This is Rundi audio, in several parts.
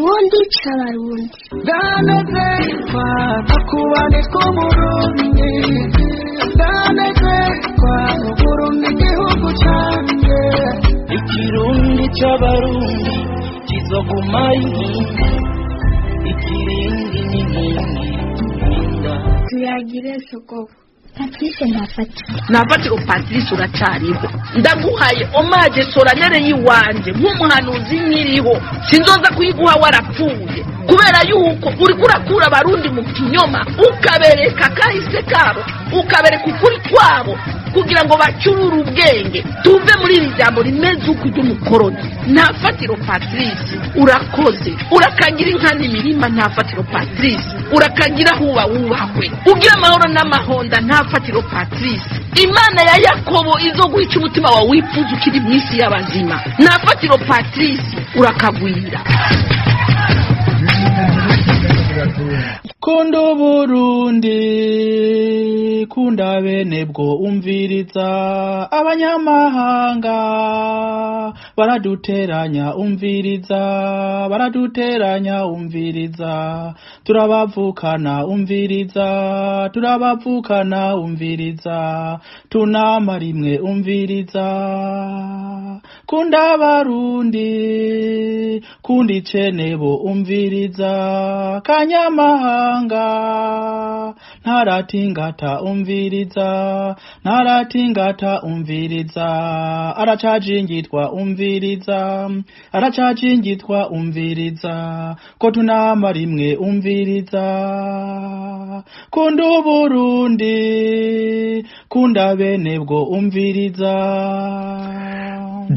Kirundi c'abarundi. Ndanezerwa nakubane tw'Uburundi, ndanezerwa n'Uburundi igihugu canje. Ikirundi c'abarundi kizoguma inkingi, ikirindi n'inkingi. Tuyagire soko. Patrice nafatiro Patrice uracariho ndaguhaye omaje soranere yiwanje nk'umuhanuzi nkiriho sinzoza kuyiguha warapfuye kubera yuko uri kurakura abarundi mu kinyoma ukabereka kahise kabo ukabereka ukuri kwabo kugira ngo bacyurure ubwenge tuve muri iri jambo rimeze uko ry'umukoroni. Nafatiro Patrice urakoze urakagira inkana imirima. Nafatiro Patrice urakagira huba wubahwe ugira amahoro n'amahonda. Nafatiro Patrice Imana ya Yakobo izoguhica umutima wawe wifuza ukiri mu isi y'abazima. Nafatiro Patrice urakagwira. Kunda Burundi kunda bene bwo umviriza abanyamahanga baraduteranya umviriza turabavukana umviriza tunama rimwe umviriza. Kunda Barundi kunda icenebo umviriza kanyamahanga ntaratingata umviriza aracajingitwa umviriza ko tunama rimwe umviriza. Kunda Burundi kunda bene bwo umviriza.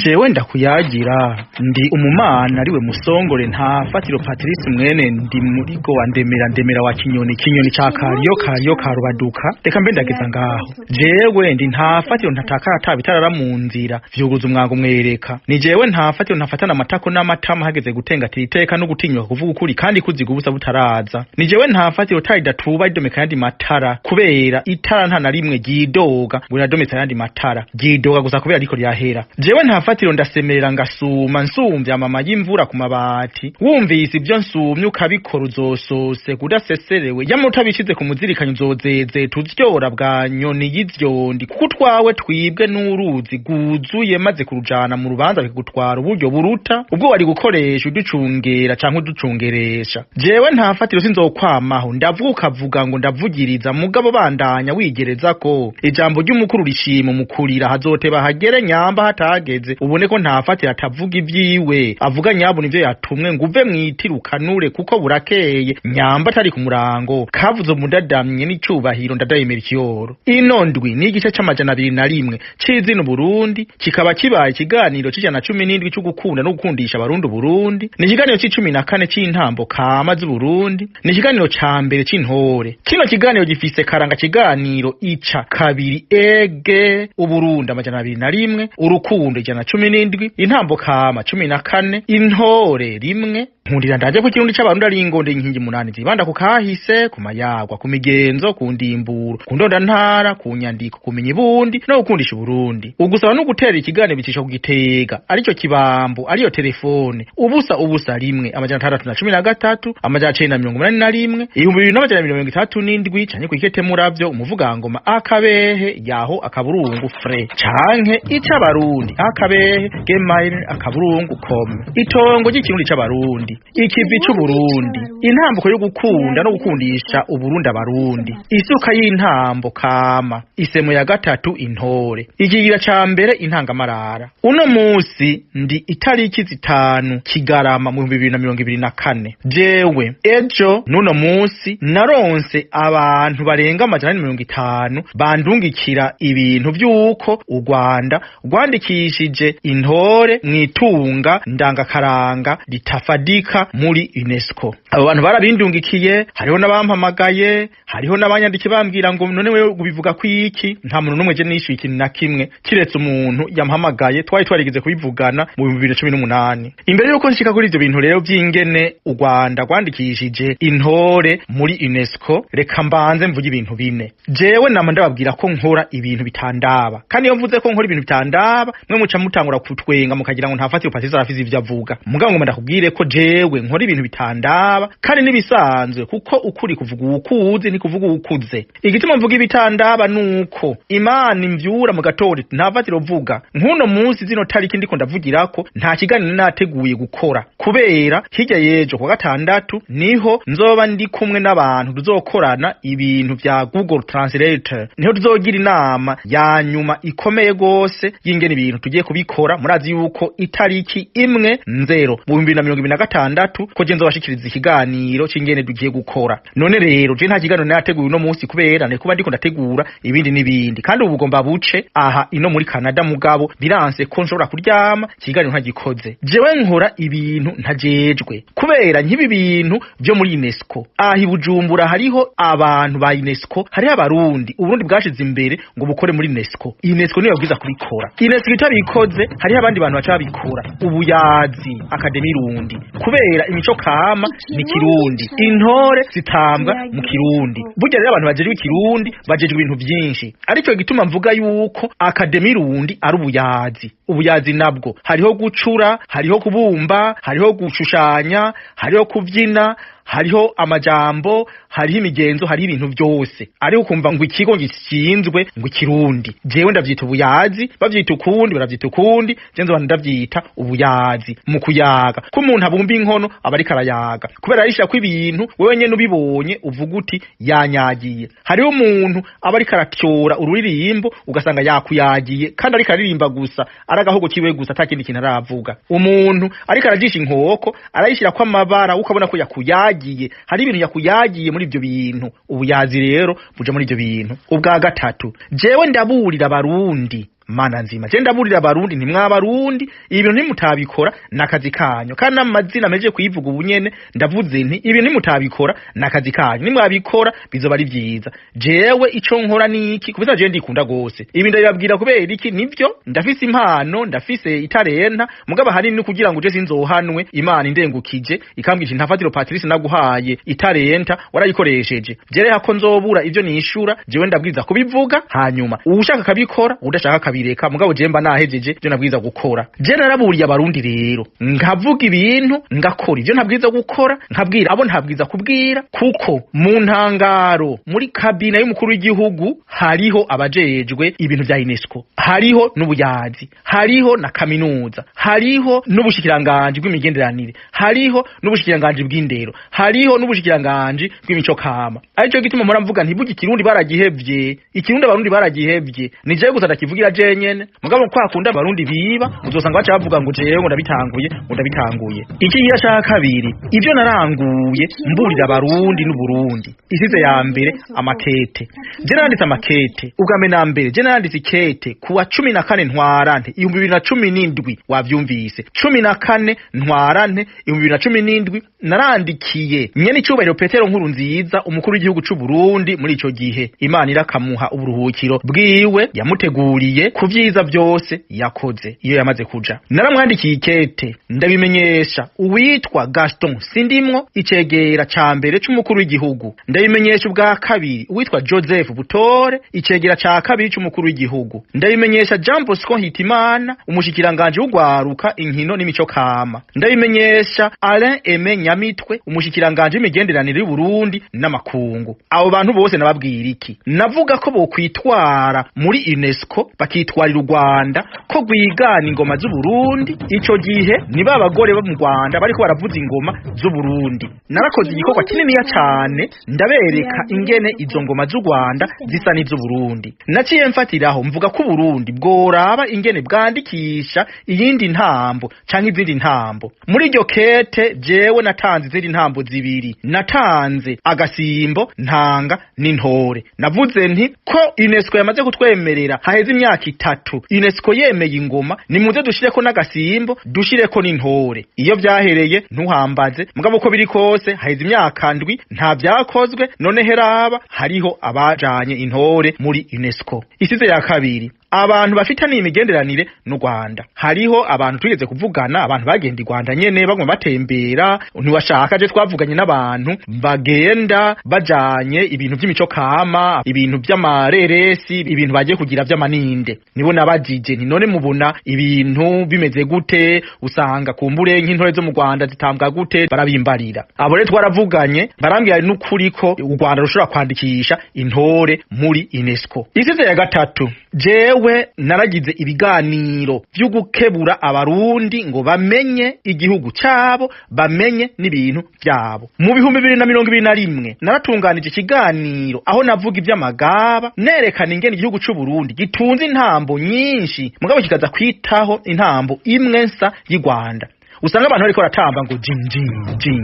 Jewe ndakuyagira ndi umumana ariwe musongore Ntafatiro Patrice mwene ndi muri go wa ndemera wa kinyoni ca kariyo karubaduka. Reka mbe ndageza ngaho jewe ndi Ntafatiro ntatakara tabitarara mu nzira vyuguza umwango mwereka. Ni jewe Ntafatiro ntafatana amatako n'amatama hageze gutenga iteka no gutinywa kuvuga ukuri kandi kuziga ubusa butaraza. Ni jewe Ntafatiro taridatuba idomeka yandi matara kubera itara nta na rimwe gidoga buradomesa yandi matara gidoga gusa kubera ariko ryahera. Jewe Ntafatiro ndasemerera ngasuma nsumvya mama y'imvura ku mabati wumvise ibyo nsumye ukabikora uzosose kudaseserewe yamutabishize ku muzirikanyo uzozeze tuzyora bwa nyoni y'ivyondi kuko twawe twibwe n'uruzi guzuye maze kurujana mu rubanza bikugutwara uburyo buruta ubwo wari gukoresha uducungera canke uducungeresha. Jewe Ntafatiro sinzokwamaho ndavuga ngo ndavugiriza mugabo bandanya wigereza ko ijambo ry'umukuru rishima mukurira hazoteba hagere nyamba hatageze ubone ko Ntafatiro atavuga ivyiwe avuga nyabo nivyo yatumwe nguve mwitirukanure kuko burakeye nyamba atari ku murango kavuze umudadamye n'icubahiro ndadayemera ikiyoro. Ino ndwi ni igice c'201 c'izina Burundi kikaba kibaye ikiganiro c'117 cyo gukunda no gukundisha abarundi Burundi. Ni ikiganiro c'14 c'intambo kama z'u Burundi. Ni ikiganiro ca mbere c'intore. Kino kiganiro gifise karanga kiganiro ica kabiri ege Uburundi 201 urukundo 117 intambo kama 14 intore rimwe. Nkundira ndaje ku Kirundi c'abarundi ari ingonde inkingi 8 zibanda ku kahise ku mayagwa ku migenzo ku ndimburo ku ndonda ntara ku nyandiko kumenya ibundi no gukundisha Burundi. Ugusaba no gutera ikiganiro bicisha ku Gitega arico kibambo ariyo telefone ubusa rimwe 613 1981 2237 canke ku Ikete Muravyo umuvugangoma akabehe yaho akaburungu fre canke icabarundi akabehe gmail.com itongo ry'ikirundi c'abarundi ikivi c'Uburundi intambuko yo gukunda no gukundisha Uburundi abarundi isuka y'intambo kama isemo ya gatatu intore ikigira ca mbere intangamarara. Uno musi ndi itariki 5 Kigarama mu 2024 jewe ejo nuno musi naronse abantu barenga 150 bandungikira ibintu vy'uko u Rwanda rwandikishije intore mwitunga ndangakaranga litafadika muri UNESCO. Abo bantu barabindungikiye hariho nabampamagaye hariho nabanyandiki bambwira ngo none wewe ubivuga kwiki nta muntu numwe je nishuye ikintu na kimwe kiretse umuntu yampamagaye twarigeze kubivugana mu 2018. Imbere yuko nshika kuri ivyo bintu rero vy'ingene u Rwanda rwandikishije intore muri UNESCO reka mbanze mvuge ibintu bine. Jewe nama ndababwira ko nkora ibintu bitandaba kandi iyo mvuze ko nkora ibintu bitandaba mwe muca mutangura kutwenga mukagira ngo Ntafatiro Patrice arafize ivyo avuga mugabo ngo ndakubwire ko je jewe nkora ibintu bitandaba kandi nibisanzwe kuko ukuri kuvuga ukuzi ni kuvuga ukuze. Igituma mvuga ibitandaba nuko Imana imvyura mu gatori ntavatiro vuga nkuno munsi zino tariki ndiko ndavugirako nta kiganiro nateguye gukora kubera hirya yejo kwa gatandatu niho nzoba ndi kumwe n'abantu tuzokorana ibintu vya Google Translator, niho tuzogira inama ya nyuma ikomeye gose y'ingene ibintu tugiye kubikora. Murazi yuko itariki 1/0 mu 2026 ko je nzobashikiriza ikiganiro c'ingene tugiye gukora. None rero je nta kiganiro nateguye no munsi kubera ne kuba ndiko ndategura ibindi n'ibindi, kandi ubu gomba buce aha ino muri Canada mugabo biranse ko nshobora kuryama kiganiro ntagikoze. Jewe nkora ibintu ntajejwe kubera nkibi bintu byo muri UNESCO. Ahi Bujumbura hariho abantu ba UNESCO, hariho abarundi Uburundi bwashize imbere ngo bukore muri UNESCO. UNESCO niyo yabwiza kubikora. UNESCO itabikoze hariho abandi bantu bacabikora. Ubuyazi Akademi Rundi kubera imico kama ni Kirundi, intore zitambwa mu Kirundi. Burya rero abantu bajejwe Kirundi bajejwe ibintu byinshi, ariko gituma mvuga yuko Akademi Rundi ari ubuyazi. Ubuyazi nabwo hariho gucura, hariho kubumba, hariho gushushanya, hariho kuvyina, hariho amajambo, hariho imigenzo, hariho ibintu byose. Ari ukumva ngo ikigo gishinzwe ngo Kirundi, jewe ndavyita ubuyazi, bavyita ukundi baravyita ukundi, jenzo bandi ndavyita ubuyazi. Mu kuyaga ko umuntu abumba inkono abari karayaga kubera arisha ko ibintu wewe nyene ubibonye uvuga uti yanyagiye. Hariho umuntu abari karatyora ururirimbo ugasanga yakuyagiye kandi ari karirimba gusa aragahogo kiwe gusa atakindi kintu aravuga. Umuntu ari karajisha inkoko arayishira kwa amabara ukabona ko yakuyagiye, hari ibintu yakuyagiye muri ibyo bintu. Ubuyazi rero buje muri ibyo bintu. Ubwa gatatu jewe ndaburira abarundi mana nzima, je ndaburira abarundi ntimwabarundi ibintu ntimutabikora nakazi kanyu, kandi amazina meje kuyivuga ubunyene ndavuze nti ibintu ntimutabikora nakazi kanyu, nimwabikora bizoba ari vyiza. Jewe ico nkora niki kubisa je ndikunda gose ibi ndababwira kubera iki nivyo ndafise impano, ndafise itarenta mugaba hari ni kugira ngo je sinzohanwe Imana indengukije ikambwije ntafatiro Patrice naguhaye itarenta warayikoresheje. Jere hako nzobura ivyo nishura jewe ndabwiza kubivuga, hanyuma ushaka kabikora udashaka bireka mugabo jemba nahejeje byo nabwiza gukora. Je naraburiye abarundi rero nkavuga ibintu ngakora ivyo ntabwiza gukora, nkabwira abo ntabwiza kubwira, kuko mu ntangaro muri kabine y'umukuru w'igihugu hariho abajejwe ibintu vya UNESCO, hariho n'ubuyazi, hariho na kaminuza, hariho n'ubushikiranganje bw'imigenderanire, hariho n'ubushikiranganje bw'indero, hariho n'ubushikiranganje bw'imico kama. Aricyo gituma mpora mvuga nti bugi Kirundi baragihevye, ikirundi abarundi baragihevye, nije gusa ndakivugira jenyene mugabo kwa kunda abarundi biba uzosanga bacha bavuga ngo jewe ngo ndabitanguye. Iki gihe cya kabiri ivyo naranguye mburira abarundi n'Uburundi. Isize ya mbere amakete, je nanditse amakete ugame na mbere, je nanditse ikete kuwa 14 ntwarante 2017 wavyumvise 14 ntwarante 2017 narandikiye nyene icubahiro Petero Nkurunziza umukuru w'igihugu c'u Burundi muri ico gihe. Imana irakamuha uburuhukiro bwiwe, yamuteguriye kuvyiza byose yakoze. Iyo yamaze kuja naramwandikiye ikete ndabimenyesha uwitwa Gaston Sindimwo icegera ca mbere c'umukuru w'igihugu, ndabimenyesha ubwa kabiri uwitwa Joseph Butore icegera ca kabiri c'umukuru w'igihugu, ndabimenyesha Jean Bosco Hitimana umushikiranganje w'ugwaruka inkino n'imico kama, ndabimenyesha Alain Aime Nyamitwe umushikiranganje w'imigenderanire y'u Burundi n'amakungu. Abo bantu bose nababwira iki? Navuga ko bokwitwara muri UNESCO bakitwarira u Rwanda ko gwigana ingoma z'u Burundi. Ico gihe ni babagore bo mu Rwanda bariko baravuza ingoma z'u Burundi. Narakoze igikorwa kinini ya cyane ndabereka ingene izo ngoma z'u Rwanda zisa n'iz'u Burundi. Naciye mfatiraho mvuga ko Burundi bworaba ingene bwandikisha iyindi ntambo canke izindi ntambo. Muri iryo kete jewe natanze izindi ntambo zibiri, natanze agasimbo, ntanga n'intore. Navuze nti ko UNESCO yamaze kutwemerera haheze imyaka 3 UNESCO yemeye ingoma, nimuze dushireko n'agasimbo dushireko n'intore. Iyo vyahereye ntuhambaze mugabo ko biri kose haheze imyaka 7 nta vyakozwe, none heraba hariho abajanye intore muri UNESCO. Isize ya kabiri abantu bafitaniye imigenderanire n'u Rwanda. Hariho abantu tugeze kuvugana, abantu bagenda i Rwanda nyene bagomba batembera, ntiwashaka je twavuganye n'abantu bagenda bajanye ibintu by'imico kama, ibintu by'amareresi, ibintu bagiye kugira by'amaninde. Nibo nabajije nti none mubona ibintu bimeze gute, usanga kumbure nk'intore zo mu Rwanda zitambwa gute, barabimbarira. Abo rero twaravuganye barambwira n'ukuri ko u Rwanda rushobora kwandikisha intore muri UNESCO. Isize ya gatatu, jewe naragize ibiganiro byo gukebura abarundi ngo bamenye igihugu cyabo, bamenye n'ibintu byabo. Mu 2021 naratunganije ikiganiro aho navuga iby'amagaba, nerekana ingene igihugu cy'u Burundi gitunze intambo nyinshi, mugabo kikaza kwitaho intambo imwe nsa y'u Rwanda. Usanga abantu bariko baratamba ngo jin jin jin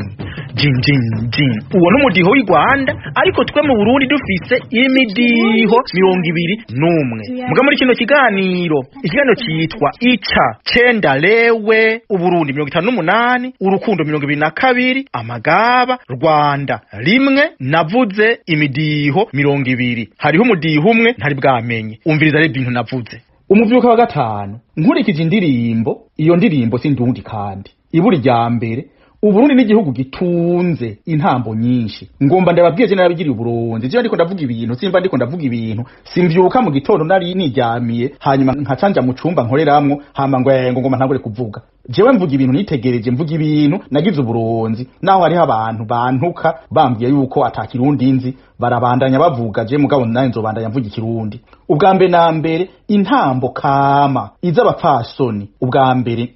jin jin jin, uwo n'umudiho w'i Rwanda, ariko twe mu Burundi dufise imidiho 21. Muga muri kino kiganiro cyitwa ica cenda lewe Uburundi 58, urukundo 22, amagaba Rwanda rimwe, navuze imidiho 20. Hariho umudiho umwe ntari bwamenye, umviriza rero ibintu navuze. Umuvyuka wa gatanu nkurikije indirimbo, iyo ndirimbo sindundi kandi iburi rya mbere, Uburundi n'igihugu gitunze intambo nyinshi. Ngomba ndababwiye je narabigiriye uburonzi, je ndiko ndavuga ibintu, simba ndiko ndavuga ibintu, simvyuka mu gitondo nari niryamiye hanyuma nkacanja mu cumba nkoreramwo hama ngo ngomba ntangure kuvuga. Jewe mvuga ibintu nitegereje, mvuga ibintu nagize uburonzi, naho hariho abantu bantuka bambwiye yuko atakirundi nzi, barabandanya bavuga, je mugabo naye nzobandanya mvuga ikirundi. Ubwa mbere na mbere intambo kama iz'abapfasoni, ubwa mbere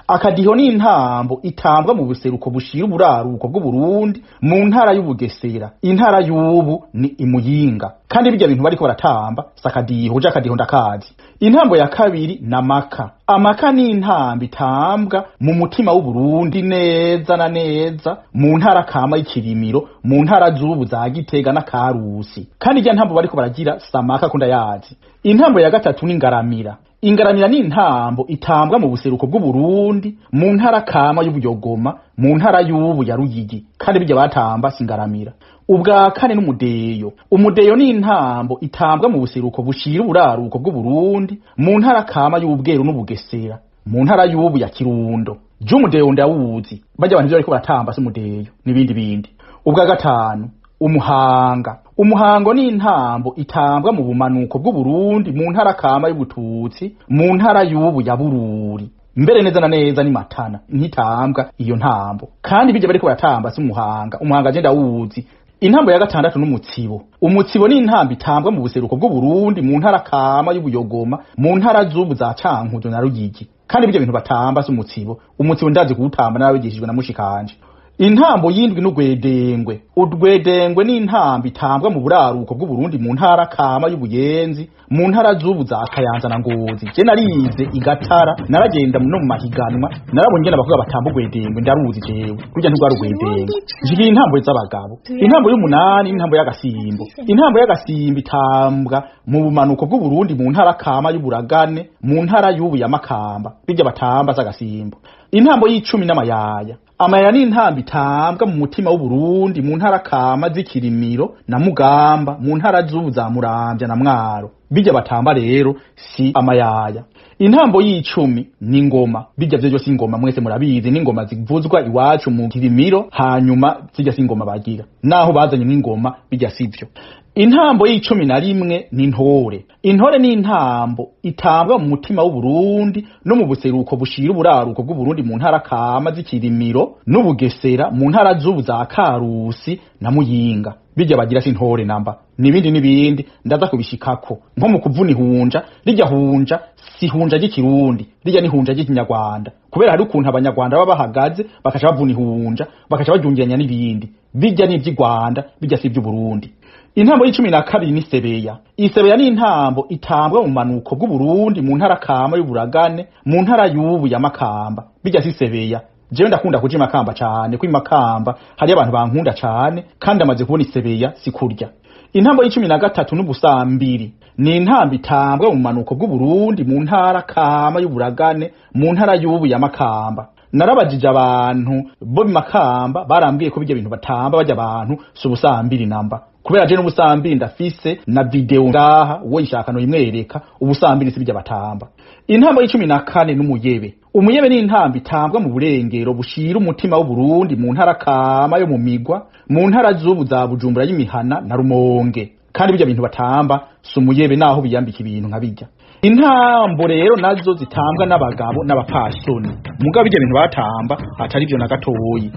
akadiho ni intambo itambwa mu buseruko bushira uburaruko bw'u Burundi, mu ntara y'Ubugesera, intara y'ubu ni Imuyinga. Kandi bijya bintu bariko baratamba sakadiho, je akadiho ndakazi. Intambo ya kabiri namaka. Amaka ni intambo itambwa mu mutima w'u Burundi neza na neza, mu ntara kama y'Ikirimiro, mu ntara z'ubu za Gitega na Karusi. Kandi ijya ntambo bariko baragira samaka kunda yazi. Intambo ya gatatu ni ngaramira. Ingaramira ni intambo itambwa mu buseruko bw'u Burundi, mu ntara kama y'Ubuyogoma, mu ntara y'ubu ya Ruyigi. Kandi bijya batamba singaramira. Ubwa kane n'umudeyo. Umudeyo ni intambo itambwa mu buseruko bushira uburaruko bw'u Burundi, mu ntara kama y'Ubweru n'Ubugesera, mu ntara y'ubu ya Kirundo. Je umudeyo ndawuzi, bajya abantu bariko batamba s'umudeyo n'ibindi bindi. Ubwa gatanu umuhanga. Umuhango ni intambo itambwa mu bumanuko bw'u Burundi, mu ntara kama y'Ubututsi, mu ntara y'ubu ya Bururi. Mbere neza na neza ni Matana nkitambwa iyo ntambo. Kandi bijya bariko batamba s'umuhanga. Umuhanga je ndawuzi. Intambo ya gatandatu n'umutsibo. Umutsibo ni intambo itambwa mu buseruko bw'u Burundi, mu ntara kama y'Ubuyogoma, mu ntara z'ubu za Cankuzo na Ruyigi. Kandi bijya bintu batamba s'umutsibo. Umutsibo ndazi kuwutamba narabigishijwe na mushikanje. Intambo yindwi n'ugwedengwe. Udwedengwe ni intambo itambwa mu buraruko bw'u Burundi, mu ntara kama y'Ubuyenzi, mu ntara z'ubu za Kayanza na Ngozi. Je narize igatara, naragenda no mu mahiganwa, narabonye n'abavuga batamba ugwedengwe, ndaruzi jewe. Kurya ntigwari ugwedengwe. Njigiye intambo z'abagabo. Intambo y'umunani, intambo y'agasimbo. Intambo y'agasimbo itambwa mu bumanuko bw'u Burundi, mu ntara kama y'Uburagane, mu ntara y'ubu ya Makamba. Bijya batamba z'agasimbo. Intambo y'icumi n'amayaya. Amaya ni intambo itambwa mu mutima w'u Burundi, mu ntara kama z'Ikirimiro na Mugamba, mu ntara z'ubu za Muramvya na Mwaro. Bijya batamba rero si amayaya. Intambo y'icumi ni ngoma. Bijya vyo si ngoma, mwese murabizi ni ngoma zivuzwa iwacu mu Kirimiro, hanyuma zijya si ngoma bagira. Naho bazanye n'ingoma bijya sivyo. Intambo y'icumi na rimwe ni intore. Intore ni intambo itambwa mu mutima w'u Burundi no mu buseruko bushira uburaruko bw'u Burundi, mu ntara kama z'Ikirimiro n'Ubugesera, mu ntara z'ubu za Karusi na Muyinga. Bijya bagira si intore namba. Nibindi ndaza kubishikako. Nko mu kuvuna ihunja, rijya hunja si hunja ry'ikirundi, rijya ni hunja ry'ikinyarwanda. Kubera hari ukuntu abanyarwanda baba bahagaze bakaca bavuna ihunja, bakaca bajungiranya n'ibindi. Bijya ni iby'Rwanda, bijya si iby'Uburundi. Intambo y'icumi na kabiri ni sebeya. Isebeya ni intambo itambwa mu manuko bw'u Burundi, mu ntara kama y'Uburagane, mu ntara y'ubu ya Makamba. Bijya si sebeya. Jewe ndakunda kuja Makamba cyane, kuri Makamba hari abantu bankunda cyane, kandi amaze kubona isebeya sikurya. Intambo y'icumi na gatatu n'ubusambiri. Ni intambo itambwa mu manuko bw'u Burundi, mu ntara kama y'Uburagane, mu ntara y'ubu ya Makamba. Narabajije abantu bo Makamba barambwiye ko bijya bintu batamba bajya abantu subusambiri namba. kubera je n'ubusambiri ndafise na video ngaha uwo ishakano imwereka ubusambiri sibijya batamba. Intambo y'14 n'umuyebe. Umuyebe ni intambo itambwa mu burengero bushira umutima w'u Burundi mu ntara kama yo mu migwa, mu ntara z'ubu za Bujumbura y'imihana na Rumonge. Kandi bijya bintu batamba sumuyebe naho biyambika ibintu nkabijya. Intambo rero nazo zitambwa n'abagabo n'abapasoni. Mugabo bijya bintu batamba atari byo na gatoyi.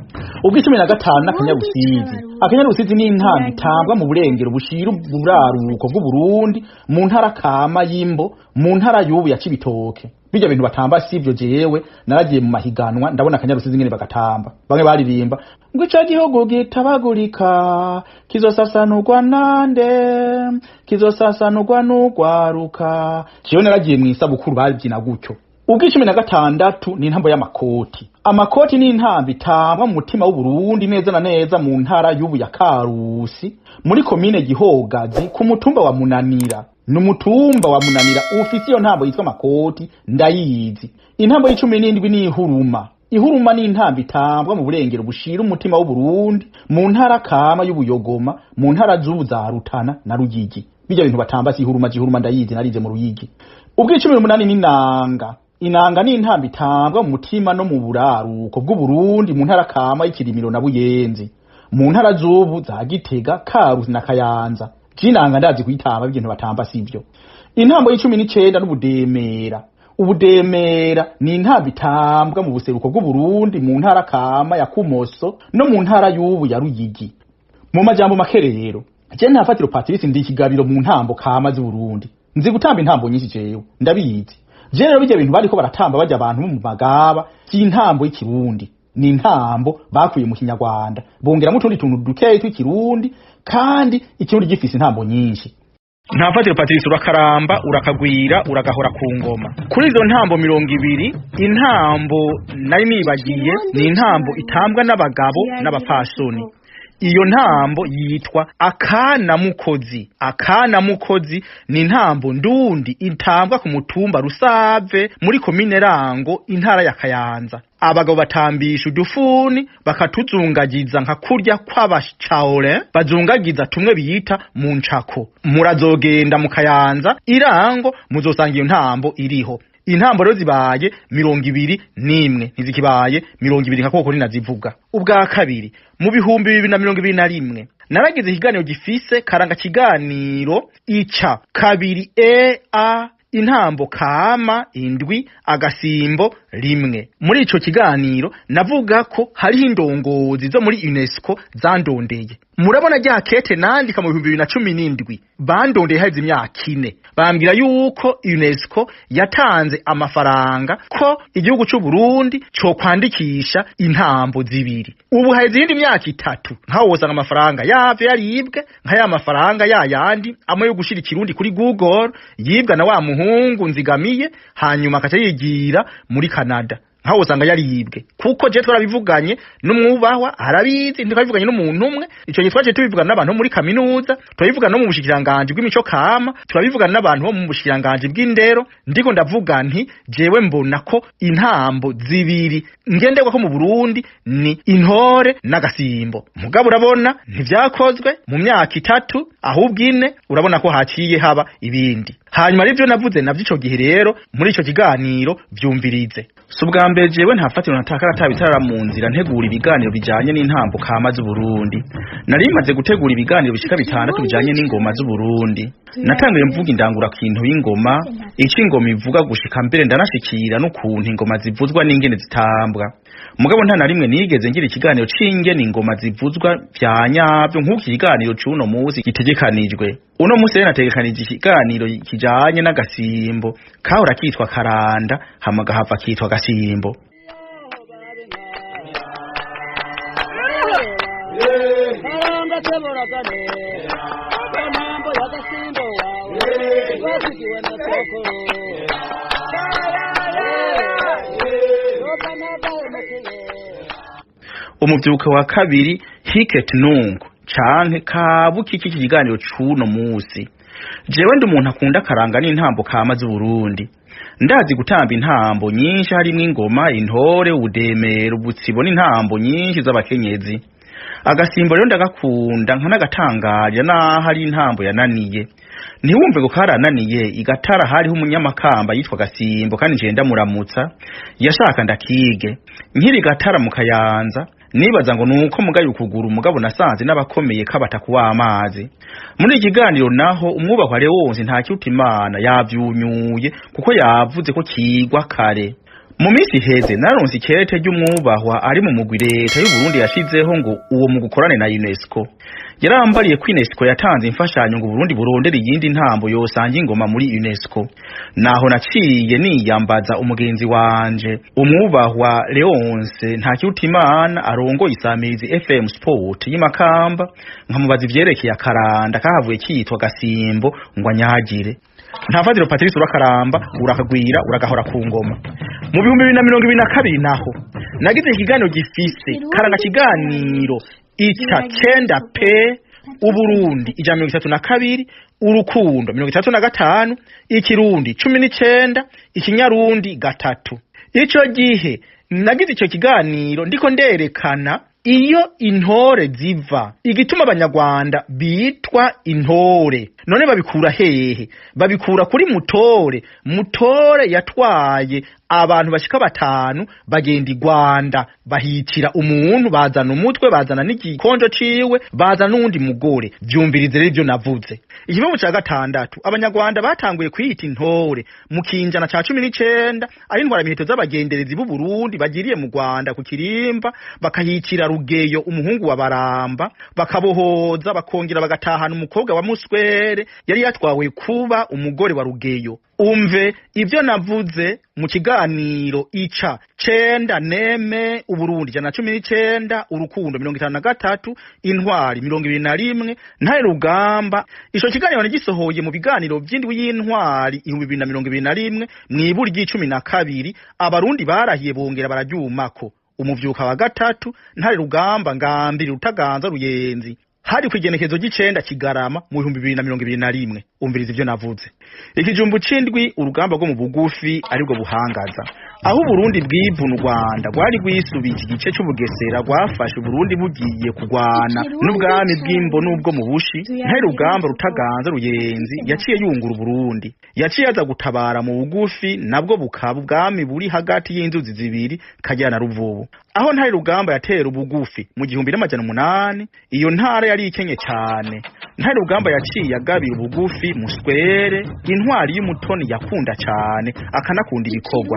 Ubwo 15 n'akanyarusizi. Akanyarusizi ni intambo itambwa mu burengero bushira uburaruko bw'u Burundi mu ntara kama y'imbo, mu ntara y'ubu ya Cibitoke. Bijya bintu batamba sivyo jewe naragiye mu mahiganwa ndabona akanyarusizi ngene bagatamba. Bamwe baririmba ngo ica gihugu gitabagurika kizosasanurwa nande kizosasanurwa n'ugwaruka. Jewe naragiye mu isabukuru babyina gutyo. Ubwo 16 ni intambo y'amakoti. Amakoti ni intambo itambwa mu mutima w'u Burundi neza na neza mu ntara y'ubu ya Karusi muri komine Gihogazi ku mutumba wa Munanira. Numutumba wa Munanira ufise iyo ntambo yitwa makoti ndayizi. Intambo y'17 ni ihuruma. Ihuruma ni intambo itambwa mu burengero bushira umutima w'u Burundi mu ntara kama y'ubuyogoma mu ntara z'ubu za Rutana na Ruyigi. Bijya bintu batamba si ihuruma ndayizi narize mu Ruyigi. Ubwo 18 ni inanga. Inanga ni intambo itambwa mu mutima no mu buraruko bw'u Burundi mu ntara kama y'ikirimiro na Buyenzi mu ntara z'ubu za Gitega, Karusi na Kayanza. Jinanga ndazi kuyitamba ibintu batamba sivyo. Intambo y'19 n'ubudemera. Ubudemera ni intambo itambwa mu buseruko bw'u Burundi mu ntara kama ya Kumoso no mu ntara y'ubu ya Ruyigi. Mu majambo make rero je ntafatiro Patrice ndi ikigabiro mu ntambo kama z'u Burundi. Nzi gutamba intambo nyinshi jewe ndabizi. Je rero bijya bintu bariko baratamba bajya abantu mu magaba cy'intambo y'ikirundi. Ni intambo bakuye mu Kinyarwanda bongeramo utundi tuntu dukeyi tw'ikirundi kandi ikirundi gifise intambo nyinshi. Ntafatiro Patrice urakaramba urakagwira uragahora ku ngoma. Kuri izo ntambo 200 intambo nari nibagiye ni intambo itambwa n'abagabo n'abapasoni. Iyo ntambo yitwa akanamukozi. Akanamukozi ni intambo ndundi itambwa ku mutumba Rusave muri komine Rango intara ya Kayanza. Abagabo batambisha udufuni bakatuzungagiza nka kurya kw'abacaore bazungagiza tumwe biyita mu ncako. Murazogenda mu Kayanza Irango muzosanga iyo ntambo iriho. Intambo rero zibaye 21 ntizikibaye 20 nka koko ninazivuga. Ubwa kabiri mu bihumbi 2021 naragize ikiganiro gifise karanga kiganiro ica kabiri a intambo kama indwi agasimbo rimwe. Muri ico kiganiro navuga ko hari indongozi zo muri UNESCO zandondeye. Murabona rya kete nandika mu 2017 bandondeye hazi imyaka 4 bambwira yuko UNESCO yatanze amafaranga ko igihugu cy'u Burundi cyo kwandikisha intambo zibiri. Ubu hazi indi myaka 3 nkaho wosanga amafaranga yave yaribwe nka ya mafaranga yayandi amwe yo gushira ikirundi kuri Google yibwa na wa muhungu Nzigamiye hanyuma akaca yigira muri Canada. Nkaho usanga yaribwe kuko je twarabivuganye n'umwubahwa arabizi ndikabivuganye n'umuntu umwe. Ico gihe twaje tubivugana n'abantu muri kaminuza, turabivugana no mu bushikiranganje bw'imico kama, turabivugana n'abantu bo mu bushikiranganje bw'indero. Ndiko ndavuga nti jewe mbona ko intambo zibiri ngendeko ko mu Burundi ni intore n'agasimbo. Mugabo urabona ntivyakozwe mu myaka 3 ahubwo 4 urabona ko haciye haba ibindi. Hanyuma rivyo navuze navyo ico gihe rero muri ico kiganiro vyumvirize. Subwa mbere jewe ntafatiro natakara tabitarara mu nzira ntegura ibiganiro bijanye n'intambo kama z'u Burundi. Nari maze gutegura ibiganiro bishika 6 bijanye n'ingoma z'u Burundi. Natangiye mvuga indangura kintu y'ingoma, iki ingoma ivuga gushika mbere ndanashikira n'ukuntu ingoma zivuzwa n'ingene zitambwa. Mugabo nta na rimwe nigeze ngira ikiganiro c'ingene ingoma zivuzwa vyanyavyo nk'uko ikiganiro c'uno muzi gitegekanijwe. Uno musi rero nategekanije ikiganiro kijanye n'agasimbo kahora kitwa karanda hama gahava kitwa gasimbo. Umuvyibuko wa kabiri Hiket Nungu canke kabuki iki kiganiro c'uno musi. Jewe ndi umuntu akunda karanga n'intambo kama z'u Burundi. Ndazi gutamba intambo nyinshi harimo ingoma, intore, udemera, ubutsibo n'intambo nyinshi z'abakenyezi. agasimbo rero ndagakunda nkanagatangaje naho ari intambo yananiye ntiwumve ko karananiye igatara hariho umunyamakamba yitwa Gasimbo kandi nje ndamuramutsa yashaka ndakige nkiri gatara mu Kayanza nibaza ngo nuko mugaye ukuguru umugabo nasanze n'abakomeye kabata kuwa amazi muri ikiganiro naho umwubahwa Leonce nta cyuta Imana yavyunyuye kuko yavuze ko kigwa kare mu minsi heze naronse ikete ry'umwubahwa ari mu mugwi leta y'u Burundi yashizeho ngo uwo mu gukorane na UNESCO yarambariye ko UNESCO yatanze imfashanyo ngo Burundi burondera iyindi ntambo yosanga ingoma muri UNESCO naho naciye niyambaza umugenzi wanje umwubahwa Leonce nta cyuta Imana arongoye Isamizi FM Sport y'Imakamba nkamubaza ivyerekeye akaranda kahavuye kitwa Gasimbo ngo anyagire nta Fadilo Patrice urakaramba urakagwira uragahora ku ngoma mu 2022 naho nagize ikiganiro gifise karanga kiganiro ica 9P uburundi ijana 32 urukundo 35 ikirundi 19 ikinyarundi 3 ico gihe nagize ico kiganiro ndiko nderekana iyo intore ziva igituma abanyarwanda bitwa intore none babikura hehe babikura kuri mutore yatwaye abantu bashika 5 bagenda Rwanda bahitira umuntu bazana umutwe bazana n'igikonjo ciwe bazana n'undi mugore byumvirize rero ibyo navuze ikibazo ca 6 abanyarwanda batanguye kwita intore mu kinjana ca 19 ari intwara miheto z'abagenderezi b'u Burundi bagiriye mu Rwanda ku Kirimba bakahitira Rugeyo umuhungu wa Baramba bakabohoza bakongera bagatahana umukobwa wa Muswere yari yatwawe kuba umugore wa Rugeyo umve ivyo navuze mu kiganiro ica 9 neme uburundi jana 19 urukundo 53 intwari 21 ntaye rugamba ico kiganiro nagisohoye mu biganiro by'indwi y'intwari 2021 mwiburi ry'icumi abarundi barahiye bongera bararyumako umuvyuka wa 3 ntaye rugamba ngambiri rutaganza ruyenzi hari kwigenekezo gicenda Kigarama mu 2021 umviriza ivyo navuze ikijumbu cindwi urugamba rwo mu bugufi aribwo buhangaza aho Burundi bwivuna Rwanda rwari rwisubije igice cy'ubugesera rwafashe Burundi bugiye kugwana n'ubwami bw'imbo n'ubwo mu bushi ntaye rugamba rutaganza ruyenzi yaciye yungura Burundi yaciye aza gutabara mu bugufi nabwo bukaba ubwami buri hagati y'inzuzi zibiri Kajyana Ruvubu aho ntaye rugamba yatera ubugufi mu 1800 iyo ntara yari ikenye cyane ntaye rugamba yaciye agabira ubugufi Muswere intwari y'umutoni yakunda cyane akanakunda ibikorwa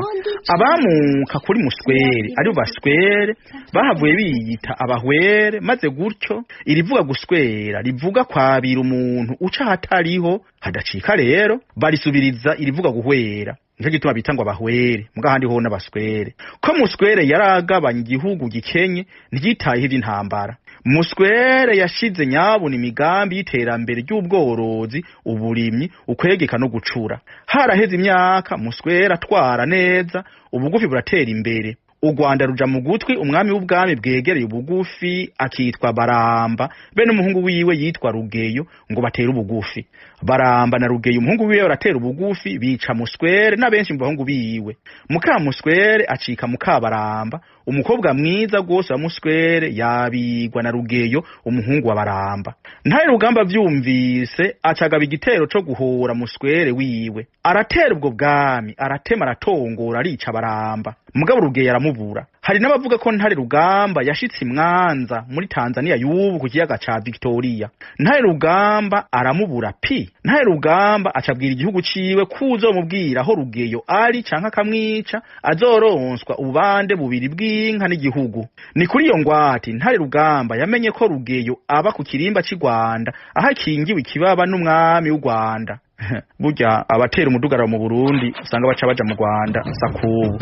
abamuka kuri Muswere ari baswere bahavuye biyita abahwere maze gutyo irivuga guswera rivuga kwabira umuntu uca hatariho hadacika rero barisubiriza irivuga guhwera nicyo gituma bitangwa abahwere mugahandi ho n'abaswere ko Muswere yaragabanya igihugu gikenye ntigitaye ivy'intambara Muswere yashize nyabuna imigambi y'iterambere ry'ubworozi uburimyi ukwegeka no gucura haraheze imyaka Muswere atwara neza ubugufi buratera imbere u Rwanda ruja mu gutwi umwami w'ubwami bwegereye ubugufi akitwa Baramba bene umuhungu wiwe yitwa Rugeyo ngo batera ubugufi Baramba na Rugeyo umuhungu wiwe baratera ubugufi bica Muswere na benshi mu bahungu biwe muka Muswere acika muka Baramba umukobwa mwiza gose wa Muswere yabigwa na Rugeyo umuhungu wa Baramba ntaye rugamba vyumvise acagaba igitero co guhora Muswere wiwe aratera ubwo bwami aratema aratongora arica Baramba mugabo Rugeyo aramubura hari n'abavuga ko ntare rugamba yashitse Mwanza muri Tanzania y'ubu ku kiyaga ca Victoria ntare rugamba aramubura ntare rugamba acabwira igihugu ciwe kuzo mubwira aho Rugeyo ari canka akamwica azoronswa ubande bubiri bw'inka n'igihugu ni kuri iyo ngwati ntare rugamba yamenye ko Rugeyo aba ku Kirimba ci Rwanda aho kingiwe ikibaba n'umwami w'u Rwanda burya abatera umudugara mu Burundi usanga baca baja mu Rwanda sakubu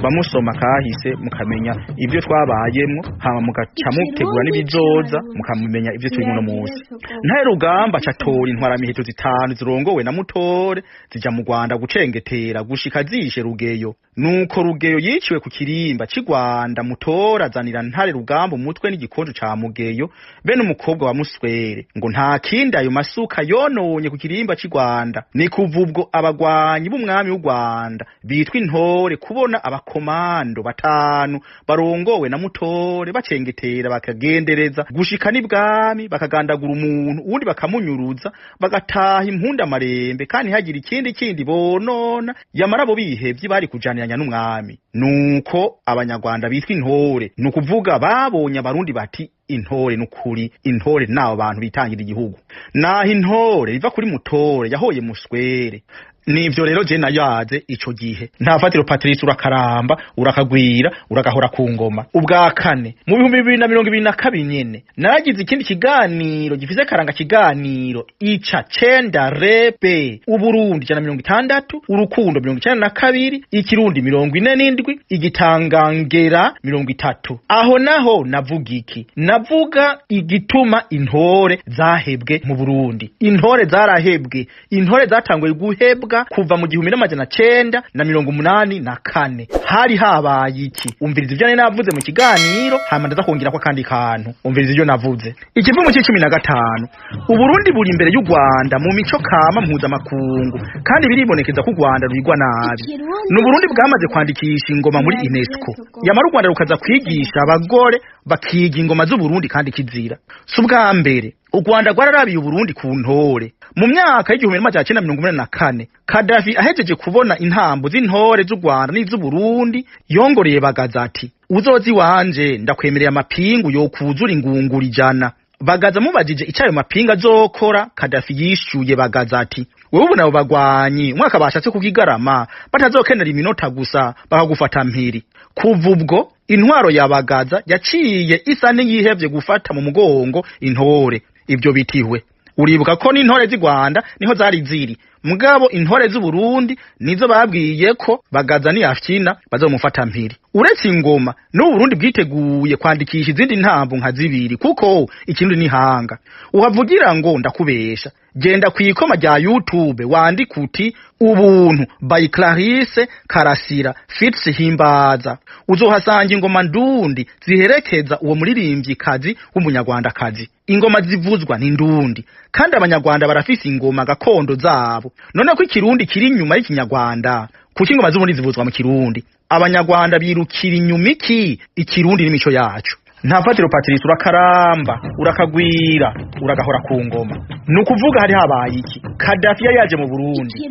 bamusoma kahise mukamenya ivyo twabayemwo hama mugaca mutegura n'ibizoza mukamenya ivyo turi muno munsi ntaye rugamba catora intwara miheto 5 zirongowe na Mutore zija mu Rwanda gucengetera gushika zishe Rugeyo nuko Rugeyo yiciwe ku Kirimba ci Rwanda Mutore azanira ntare rugamba umutwe n'igikonjo ca Mugeyo bene umukobwa wa Muswere ngo nta kindi ayo masuka yononye ku Kirimba ci Rwanda ni kuva ubwo abagwanyi b'umwami w'u Rwanda bitwa intore kubona abakomando batanu barongowe na Mutore bacengetera bakagendereza gushika n'ibwami bakagandagura umuntu uwundi bakamunyuruza bagataha impunda marembe kandi hagira ikindi bonona yamara bo bihevye bari kujaniranya n'umwami nuko abanyarwanda bitwa intore nukuvuga babonye abarundi bati intore nukuri intore nabo bantu bitangira igihugu naho intore riva kuri Mutore yahoye Muswere nivyo rero je nayaze ico gihe nta fatiro Patrice urakaramba urakagwira uragahora ku ngoma ubwa kane mu 2022 nyene naragize ikindi kiganiro gifise karanga kiganiro ica cenda repe uburundi 160 urukundo 92 ikirundi 47 igitangangera 30 aho naho navuga iki navuga igituma intore zahebwe mu Burundi intore zarahebwe intore zatanguye guhebwa kuva mu 1984 hari habaye iki umviriza ivyo navuze mu kiganiro hama ndaza kongera kwa kandi kantu umviriza ivyo navuze ikivumu c'15 uburundi buri imbere y'u Rwanda mu mico kama mpuzamakungu kandi biribonekeza ko u Rwanda rwigwa nabi n'uburundi bwamaze kwandikisha ingoma muri UNESCO yamara u Rwanda rukaza kwigisha abagore bakiga ingoma z'uburundi kandi kizira subwa mbere u Rwanda rwararabiye uburundi ku ntore mu myaka y'1984 Kadafi ahejeje kubona intambo z'intore z'u Rwanda n'iz'uburundi yongoreye Bagaza ati uzozi wanje ndakwemereye amapingu yo kuzura ingungura ijana Bagaza mubajije icayo mapinga azokora Kadafi yishuye Bagaza ati wewe ubu nabo bagwanyi umwaka bashatse kukigarama batazokenera iminota gusa bakagufata mpiri kuva ubwo intwaro ya Bagaza yaciye isa n'iyihevye gufata mu mugongo intore ibyo bitihwe uribuka ko n'intore z'i Rwanda niho zari ziri mugabo intore z'u Burundi nizo babwiye ko Bagaza ni afyina bazomufata mpiri uretse ingoma n'u Burundi bwiteguye kwandikisha izindi ntambo nka zibiri kuko ikindi ni hanga uhavugira ngo ndakubesha genda kwikoma rya YouTube wandika uti ubuntu by Clarisse Karasira Fitz Himbaza uzohasanga ingoma ndundi ziherekeza uwo muririmbyi kazi w'umunyarwanda kazi ingoma zivuzwa ni ndundi kandi abanyarwanda barafise ingoma gakondo zabo none ko ikirundi kiri inyuma y'ikinyarwanda kuko ingoma z'ubundi zivuzwa mu kirundi abanyarwanda birukira inyuma ikirundi n'imico yacu nta fatiro Patrice urakaramba urakagwira uragahora ku ngoma nukuvuga hari habaye iki Kadafi yaje mu Burundi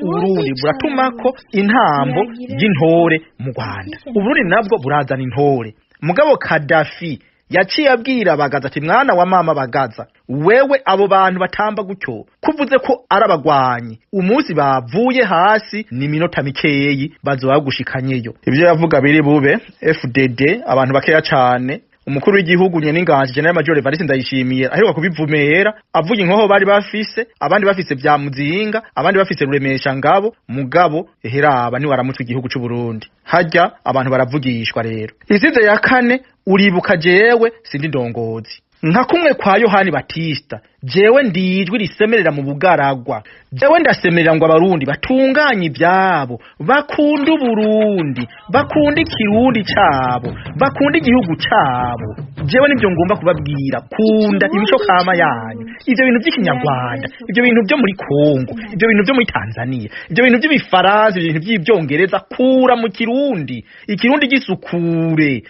buratumako intambo y'intore mu Rwanda Uburundi nabwo burazana intore mugabo Kadafi yaciye abwira Bagaza ati mwana wa mama Bagaza wewe abo bantu batamba gutyo kuvuze ko arabagwanyi umunsi bavuye hasi ni minota mikeyi bazobagushikanyeyo ivyo yavuga biri bube FDD abantu bakeya cyane umukuru w'igihugu nyene inganje General Major Evariste Ndayishimiye aheruka kubivumera avuga inkoho bari bafise abandi bafise vya muzinga abandi bafise ruremesha ngabo mugabo eheraba ni waramutse igihugu c'u Burundi hajya abantu baravugishwa rero isize ya kane uribuka jewe sindi ndongozi nka kumwe kwa Yohani Batista jewe ndijwi risemerera mu bugaragwa jewe ndasemerera ngo abarundi batunganye ibyabo bakunda Burundi bakunda ikirundi cabo bakunda igihugu cabo jewe nibyo ngomba kubabwira kunda imico kama yanyu ivyo bintu by'ikinyarwanda ivyo bintu byo muri Kongo ivyo bintu byo muri Tanzania ivyo bintu by'ibifaransa ivyo bintu by'ibyongereza kura mu kirundi ikirundi gisukure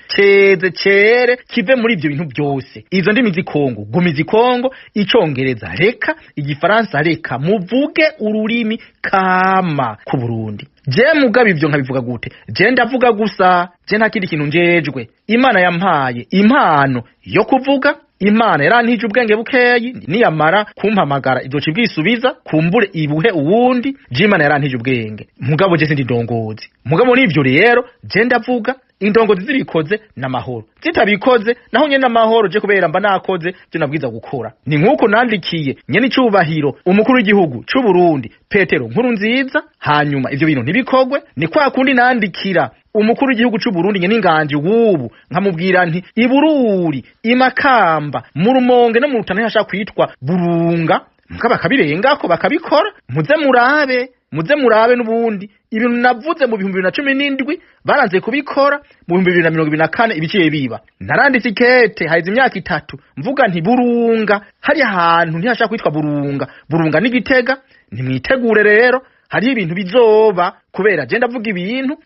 cere kive muri ivyo bintu byose izo ndimi z'ikongo gumizi Kongo icongereza reka igifaransa reka muvuge ururimi kama ku Burundi je mugabe ivyo nkabivuga gute je ndavuga gusa je nta kindi kintu njejwe Imana yampaye impano yo kuvuga Imana yarantije ubwenge bukeyi niyamara kumpamagara izoci bwisubiza kumbure ibuhe uwundi je Imana yarantije ubwenge mugabo je sindi ndongozi mugabo nivyo rero je ndavuga indongozi zibikoze n'amahoro zitabikoze naho nyene n'amahoro je kubera mba nakoze je nabwiza gukora ni nkuko nandikiye nyene icubahiro umukuru w'igihugu c'u Burundi Petero Nkurunziza hanyuma ivyo bintu ntibikogwe ni kwa kundi nandikira umukuru w'igihugu c'u Burundi nyene inganje wubu nkamubwira nti ibururi imakamba mu Rumonge no mu Rutana hashaka kwitwa Burunga mukaba kabirengako bakabikora muze murabe n'ubundi ibintu navuze mu 2017 baranze kubikora mu 2024 ibiciye biba naranditse ikete haize imyaka 3 mvuga nti Burunga hari ahantu ntihashaka kwitwa Burunga ni Gitega nimwitegure rero hari ibintu bizoba kubera je ndavuga ibintu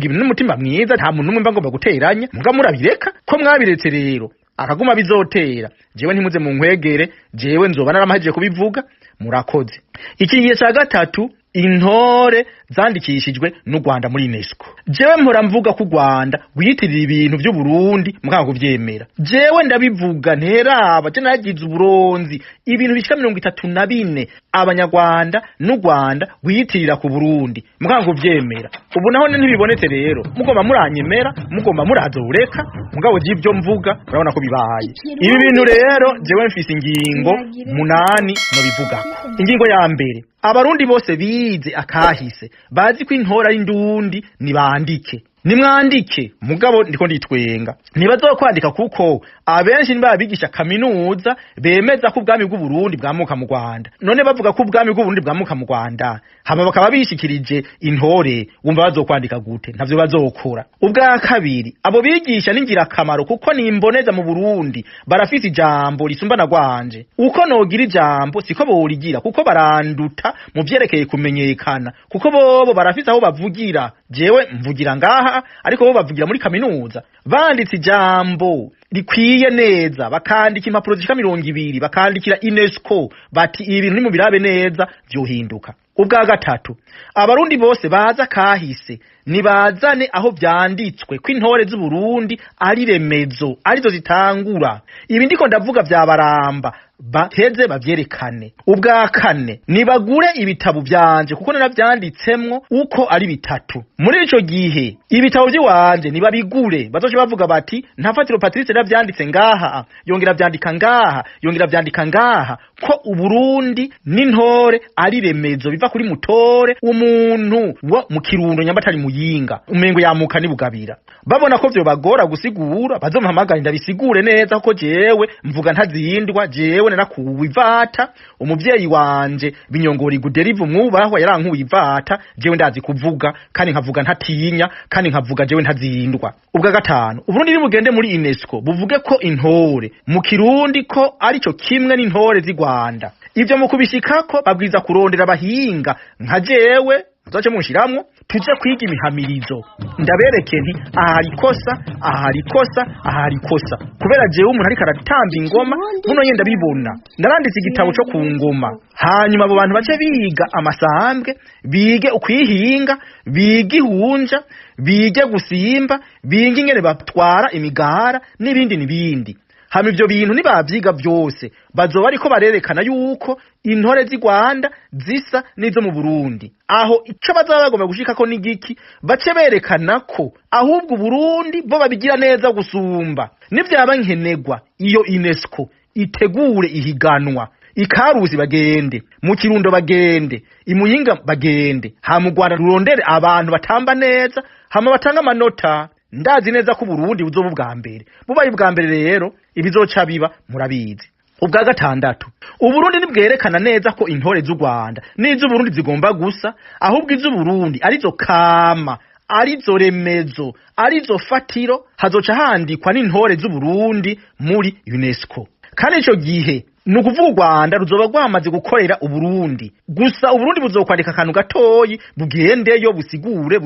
n'umutima mwiza nta muntu numwe mba ngomba guteranya muga murabireka ko mwabiretse rero akaguma bizotera jewe ntimuze mu nkwegere jewe nzoba naramahije kubivuga murakoze. Ikigiye ca gatatu intore zandikishijwe n'u Rwanda muri UNESCO. Jewe mpora mvuga ku Rwanda wiyitirira ibintu by'u Burundi mukanga kuvyemera. Jewe ndabivuga nteraba je nagize uburonzi ibintu bishika 34 abanyarwanda n'u Rwanda wiyitirira ku Burundi mukanga kuvyemera. Ubu naho ntibibonetse rero mugomba muranyemera mugomba murazoreka mugabo j'ibyo mvuga urabona ko bibaye. Ibi bintu rero jewe mfise ingingo 8 no bivugako. Ingingo ya mbere abarundi bose bize akahise bazi ko intora y'indundi nimwandike mugabo ndiko nditwenga ntibazokwandika kuko abenshi nibabigisha kaminuza bemeza ko ubwami bw'u Burundi bwamuka mu Rwanda none bavuga ko ubwami bw'u Burundi bwamuka mu Rwanda hama bakaba bishikirije intore wumva bazokwandika gute ntavyo bazokora. Ubwa kabiri abo bigisha ningira kamaro kuko nimboneza mu Burundi barafise ijambo risumbana gwanje uko nogira ijambo siko borigira kuko baranduta mu vyerekeye kumenyekana kuko bobo barafise aho bavugira jewe mvugira ngaha ariko bo bavugira muri kaminuza banditse ijambo rikwiye neza bakandika impapuro zishika 200 bakandikira UNESCO bati ibintu ni mu birabe neza byohinduka. Ubwa gatatu abarundi bose baza kahise nibazane aho byanditswe ko intore z'u Burundi ari remezo arizo zitangura ibi ndiko ndavuga vyabaramba baheze bavyerekane. Ubwa kane nibagure ibitabo byanje kuko naravyanditsemwo uko ari bitatu muri ico gihe ibitabo by'iwanje nibabigure bazoje bavuga bati ntafatiro Patrice naravyanditse ngaha yongera vyandika ngaha yongera vyandika ngaha ko uburundi n'intore ari remezo biva kuri mutore umuntu wo mu Kirundo Nyamatari Muyinga umengo yamuka ni Bugabira babona ko vyo bagora gusigura bazompamagara ndabisigure neza ko jewe mvuga ntazindwa jewe narakuwe ivata umuvyeyi wanje binyongora iguderivu mwubahwa yarankuye ivata jewe ndazi kuvuga kandi nkavuga ntatinya kandi nkavuga jewe ntazindwa. Ubwa gatanu Uburundi nimugende muri UNESCO buvuge ko intore mu Kirundi ko ari cyo kimwe n'intore z'i Rwanda ivyo mu kubishikako babwiza kurondera abahinga nka jewe nzoce mushiramwo tuje kwiga imihamirizo ndabereke nti ahari kosa kubera jewe umuntu ariko aratamba ingoma buno yenda bibona naranditse igitabo cyo ku ngoma hanyuma abo bantu bace biga amasambwe bige ukwihinga bige ihunja bige gusimba bige ingene batwara imigara n'ibindi hama ivyo bintu nibavyiga byose bazoba ariko barerekana yuko intore z'i Rwanda zisa nizo mu Burundi aho ico bazaba bagomba gushika ko nigiki bace berekana ko ahubwo Burundi bo babigira neza gusumba nivyaba nkenegwa iyo UNESCO itegure ihiganwa ikarusi bagende mu Kirundo bagende imuyinga bagende ha mu Rwanda rurondere abantu batamba neza hama batanga amanota ndazi neza ko Burundi buzobu bwa mbere bubaye bwa mbere rero ibizoca biba murabizi. Ubwa gatandatu Uburundi nibwerekana neza ko intore z'u Rwanda n'izo Burundi zigomba gusa ahubwo izo Burundi arizo kama arizo remezo arizo fatiro hazoca handikwa n'intore z'u Burundi muri UNESCO kandi ico gihe nukuvuga u Rwanda ruzoba rwamaze gukorera Uburundi gusa Uburundi buzokwandika akantu gatoyi bugendeyo busigure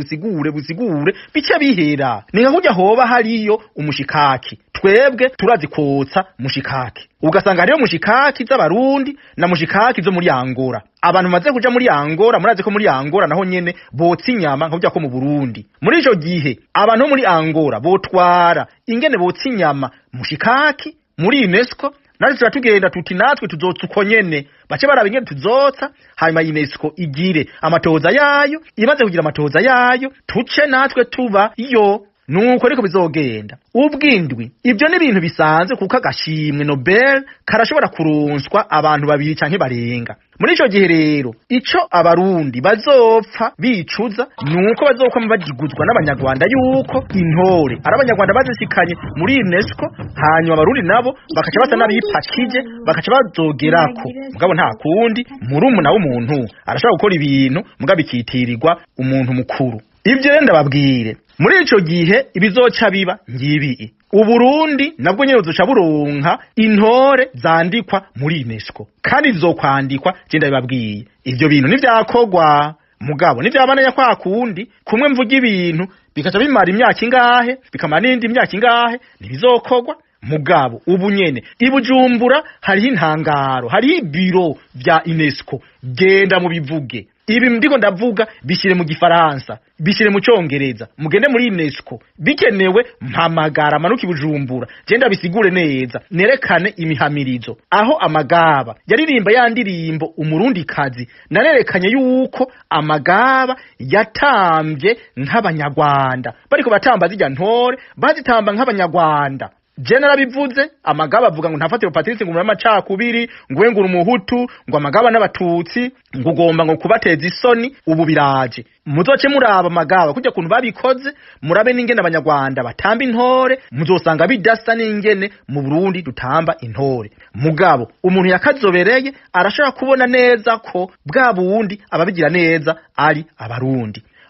bice bihera ninga kujya hoba hariyo umushikaki twebwe turazi kotsa mushikaki ugasanga hariyo mushikaki z'abarundi na mushikaki zo muri Angola abantu maze kuja muri Angola murazi ko muri Angola naho nyene botsa inyama nk'ujya ko mu Burundi muri ico gihe abantu muri Angola botwara ingene botsa inyama mushikaki muri UNESCO nazo tugenda tuti natwe tuzotsa uko nyene bace barabingene tuzotsa hanyuma UNESCO igire amatoza yayo imaze kugira amatoza yayo tuce natwe tuba iyo nuko ariko bizogenda. Ubwindwi ibyo ni bintu bisanzwe kuko agashimwe Nobel karashobora kuronswa abantu babiri canke barenga muri ico gihe rero ico abarundi bazopfa bicuza nuko bazokoma bagiguzwa n'abanyarwanda yuko intore ari abanyarwanda bazishikanye muri UNESCO hanyuma abarundi nabo bakaca basa n'abipakije bakaca bazogerako mugabo nta kundi murumuna w'umuntu arashobora gukora ibintu mugabo ikitirirwa umuntu mukuru. Ibyo renda babwire muri ico gihe ibizoca biba ngibi Uburundi nabwo nyene buzoca buronka intore zandikwa muri UNESCO kandi zizokwandikwa je ndabibabwiye ivyo bintu nivyakorwa mugabo nivyabananya kwa kundi kumwe mvuga ibintu bikaca bimara imyaka ingahe bikamara n'indi imyaka ingahe nibizokorwa mugabo ubu nyene ibujumbura hariho intangaro hariho ibiro vya UNESCO genda mu bivuge ibi ndiko ndavuga bishire mu gifaransa bishire mu congereza mugende muri UNESCO bikenewe mpamagara manuka ibujumbura genda bisigure neza nerekane imihamirizo aho amagaba yaririmba yandirimbo umurundi kazi narerekanye yuko amagaba yatambye nk'abanyarwanda bariko batamba zijya ntore bazitamba nk'abanyarwanda General bivuze amagaba avuga ngo ntafatiro Patrice ngo muramaca kubiri ngwengura umuhutu ngo amagaba n'abatutsi ngo ugomba ngo kubateza isoni ubu biraje muzoce muraba amagaba kujya kuntu babikoze murabe n'ingene abanyarwanda batamba intore muzosanga bidasa n'ingene mu Burundi dutamba intore mugabo umuntu yakazobereye arashaka kubona neza ko bwa bundi ababigira neza ari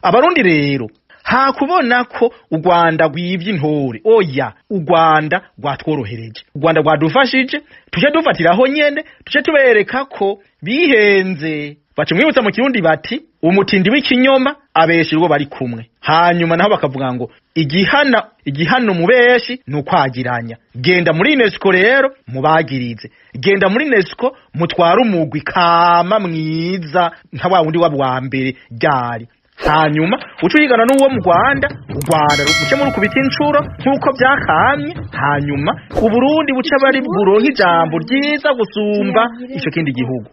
abarundi rero ha kubona ko u Rwanda rwivye intore oya u Rwanda rwatworohereje u Rwanda rwadufashije tuje dufatiraho nyene tuje tubereka ko bihenze bace mwibutsa mu kirundi bati umutindi w'ikinyoma abeshirwo bari kumwe hanyuma naho bakavuga ngo igihano mu beshi nukwagiranya genda muri UNESCO rero mubagirize genda muri UNESCO mutwara umugwi kama mwiza nka wa wundi wa mbere ryari hanyuma ucuyigana n'uwo mu Rwanda buce muri kubita incuro nkuko byakamye hanyuma uburundi buce bari buronka ijambo ryiza gusumba ico kindi gihugu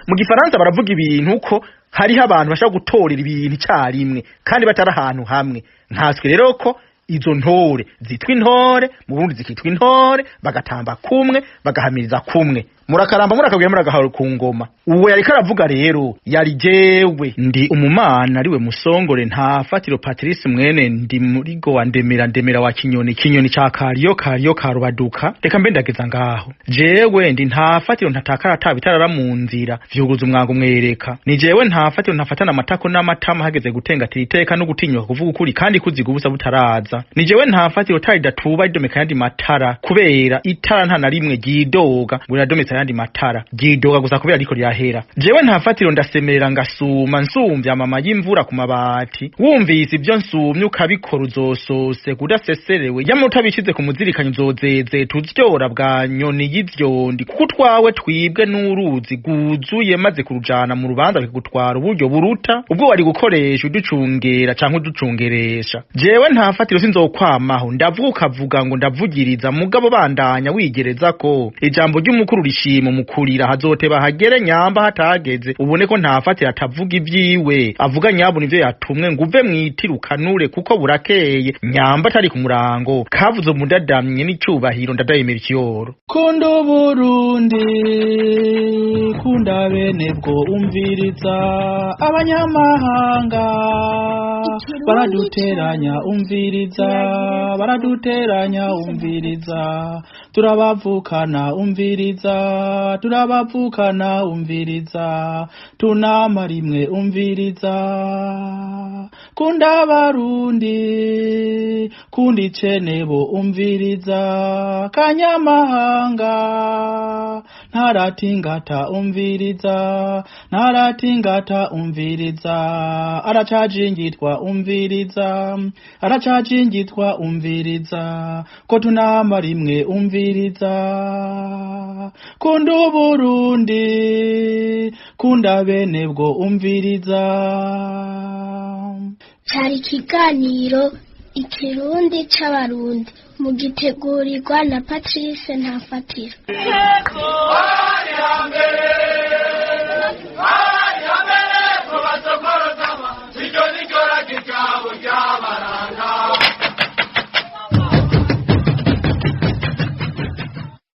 mu gifaransa baravuga ibintu ko hariho abantu bashaka gutorera ibintu cyarimwe kandi batari ahantu hamwe nkaswe rero ko izo ntore zitwa intore mu Burundi zikitwa intore bagatamba kumwe bagahamiriza kumwe murakaramba murakabwiye muragahara ku ngoma uwo yari karavuga rero yari jewe ndi umumana ariwe musongore ntafatiro Patrice mwene ndi muri go ndemera wa kinyoni ca kariyo karubaduka reka mbe ndageza ngaho jewe ndi ntafatiro ntatakara atabitarara mu nzira vyuguza umwango mwereka ni jewe ntafatiro ntafatana amatako n'amatama hageze gutengatira iteka no gutinyuka kuvuga ukuri kandi kuziga ubusa butaraza ni jewe ntafatiro tari datuba idomeka yandi matara kubera itara nta na rimwe gidoga buradometse yandi matara gidoga gusa kubera ariko ryahera jewe ntafatiro ndasemerera ngasuma nsumvya mama y'imvura ku mabati wumvise ibyo nsumye ukabikora uzosose kudaseserewe yamutabishize ku muzirikanyo uzozeze tuzyora bwa nyoni y'ivyondi kuko twawe twibwe n'uruzi guzuye maze kurujana mu rubanza bikagutwara uburyo buruta ubwo wari gukoresha uducungera canke uducungeresha jewe ntafatiro sinzokwamaho ndavuga ngo ndavugiriza mugabo bandanya wigereza ko ijambo ry'umukuru rishima mukurira hazoteba hagere nyamba hatageze ubone ko ntafatira atavuga ivyiwe avuga nyabo nivyo yatumwe nguve mwitirukanure kuko burakeye nyamba atari ku murango kavuze umudadamye n'icyubahiro ndadayemera ikiyoro Kundo Burundi kunda bene bwo umviriza abanyamahanga baraduteranya umviriza turabavukana umviriza tunama rimwe umviriza kunda Barundi kundi cenebo umviriza kanyamahanga ntaratingata umviriza aracajingitwa umviriza ko tunama rimwe umviriza kunda Burundi kunda bene bwo umviriza. Cyari ikiganiro ikirundi c'abarundi mugitegurirwa na Patrice Ntafatiro.